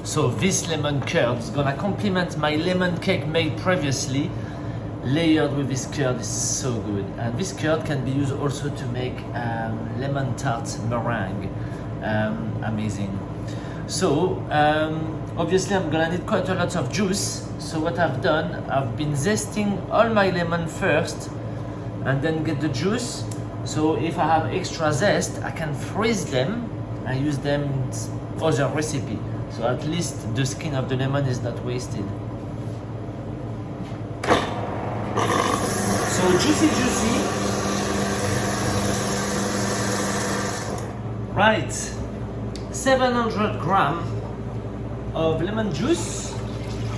So this lemon curd is gonna complement my lemon cake made previously, layered with this curd. Is so good. And this curd can be used also to make lemon tart meringue. Amazing. So obviously I'm gonna need quite a lot of juice. So what I've done, I've been zesting all my lemon first and then get the juice. So if I have extra zest, I can freeze them and use them in other recipe. So at least the skin of the lemon is not wasted. So juicy. Right, 700 grams of lemon juice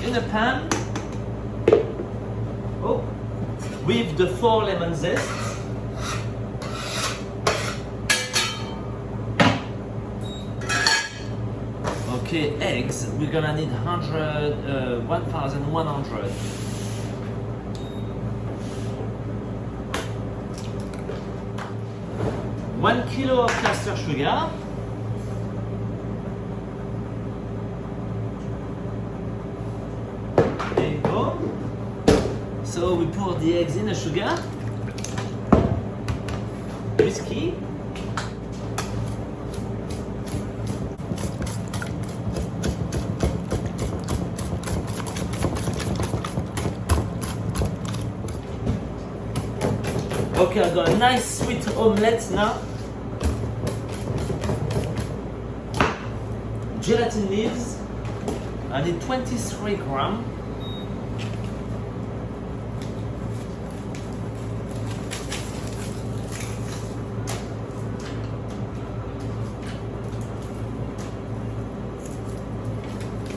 in a pan. Oh, with the 4 lemon zests. Okay, eggs, we're gonna need 1,100. One kilo of caster sugar. There you go. So we pour the eggs in the sugar. Whiskey. Okay, I've got a nice sweet omelette now. Gelatin leaves. I need 23 grams.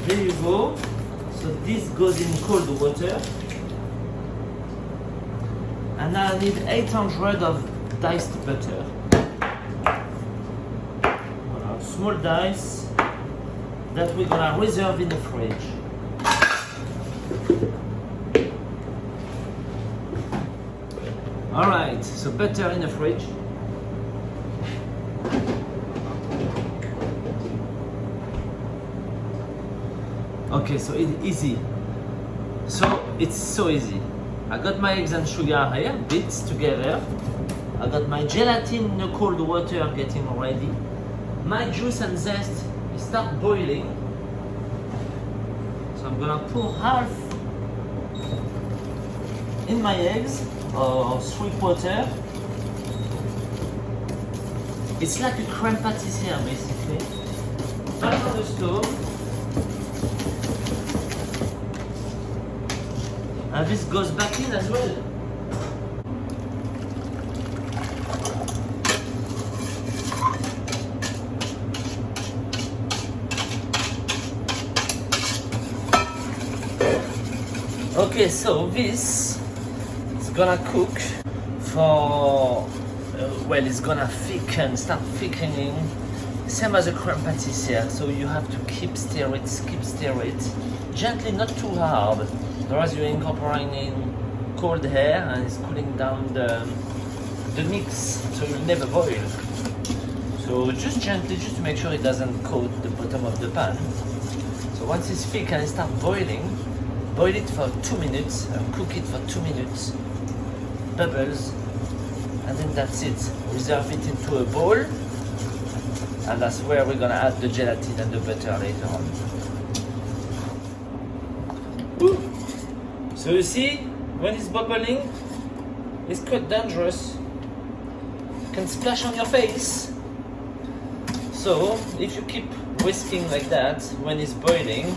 There you go. So this goes in cold water. And now I need 800 of diced butter. Small dice that we're gonna reserve in the fridge. Alright, so butter in the fridge. Okay, so it's easy. So it's so easy. I got my eggs and sugar here, bits together. I got my gelatin in the cold water getting ready. My juice and zest start boiling. So I'm gonna pour half in my eggs, or 3/4. It's like a crème pâtissière basically. Back on the stove. And this goes back in as well. Okay, so this is gonna cook for, well, it's gonna thicken, start thickening, same as a crème pâtissière. So you have to keep stir it, gently, not too hard. Otherwise you're incorporating cold air and it's cooling down the mix, so you'll never boil. So just gently, just to make sure it doesn't coat the bottom of the pan. So once it's thick and it starts boiling, boil it for 2 minutes, cook it for 2 minutes, bubbles, and then that's it. Reserve it into a bowl, and that's where we're gonna add the gelatin and the butter later on. Ooh. So you see, when it's bubbling, it's quite dangerous. It can splash on your face. So if you keep whisking like that when it's boiling,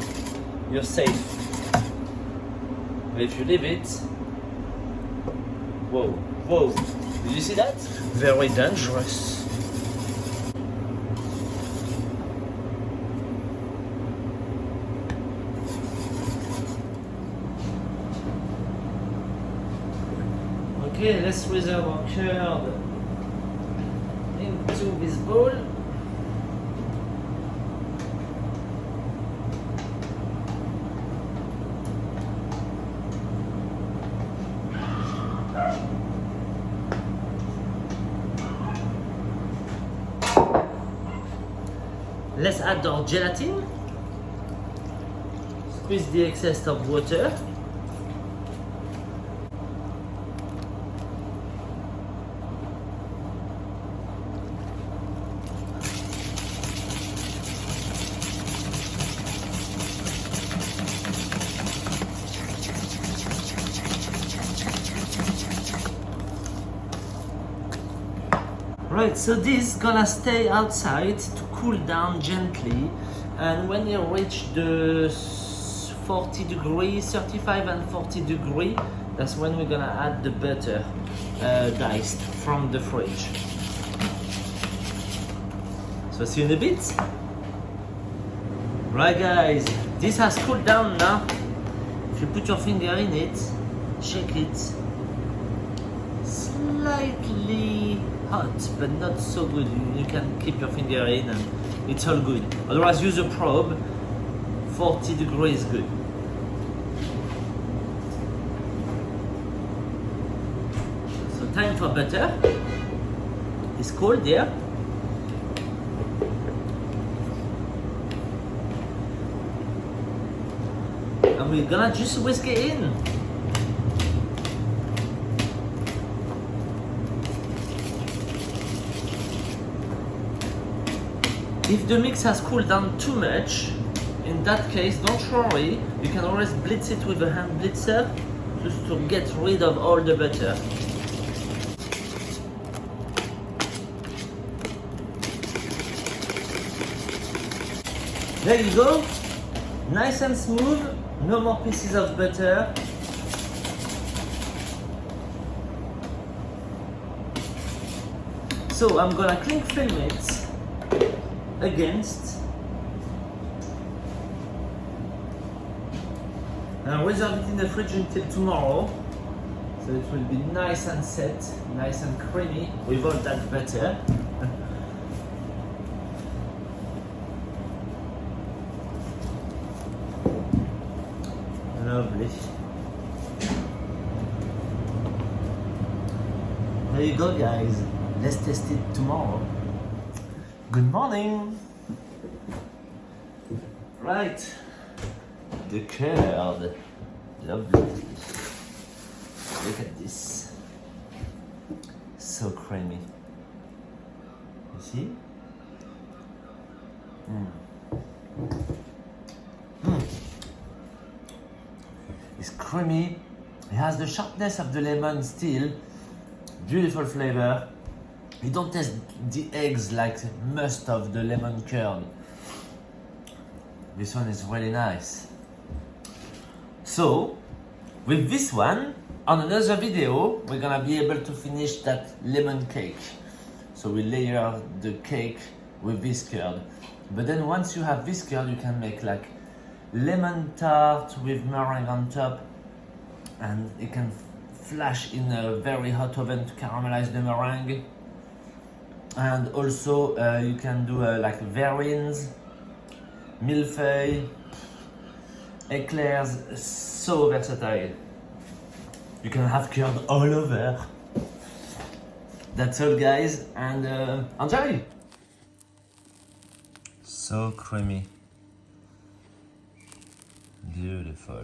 you're safe. But if you leave it, whoa, did you see that? Very dangerous. Okay, let's reserve our curd into this bowl. Let's add our gelatin. squeeze the excess of water. Right, so this is gonna stay outside to cool down gently, and when you reach the 40 degrees, 35 and 40 degree, that's when we're gonna add the butter diced from the fridge. So see you in a bit. Right guys, this has cooled down now. If you put your finger in it, shake it, slightly hot, but not so good. You can keep your finger in and it's all good. Otherwise, use a probe. 40 degrees is good. So time for butter. It's cold there. And we're gonna just whisk it in. If the mix has cooled down too much, in that case, don't worry, you can always blitz it with a hand blitzer just to get rid of all the butter. There you go, nice and smooth, no more pieces of butter. So I'm gonna cling film it against and reserve it in the fridge until tomorrow, so it will be nice and set, nice and creamy with all that butter. Lovely. There you go guys, let's test it tomorrow. Good morning. Right, the curd, lovely. Look at this, so creamy. You see? It's creamy. It has the sharpness of the lemon still. Beautiful flavor. You don't taste the eggs like most of the lemon curd. This one is really nice. So, with this one, on another video, we're gonna be able to finish that lemon cake. So we layer the cake with this curd. But then once you have this curd, you can make like lemon tart with meringue on top, and it can flash in a very hot oven to caramelize the meringue. And also you can do like verrines, millefeuille, eclairs, so versatile. You can have curd all over. That's all guys, and enjoy! So creamy. Beautiful.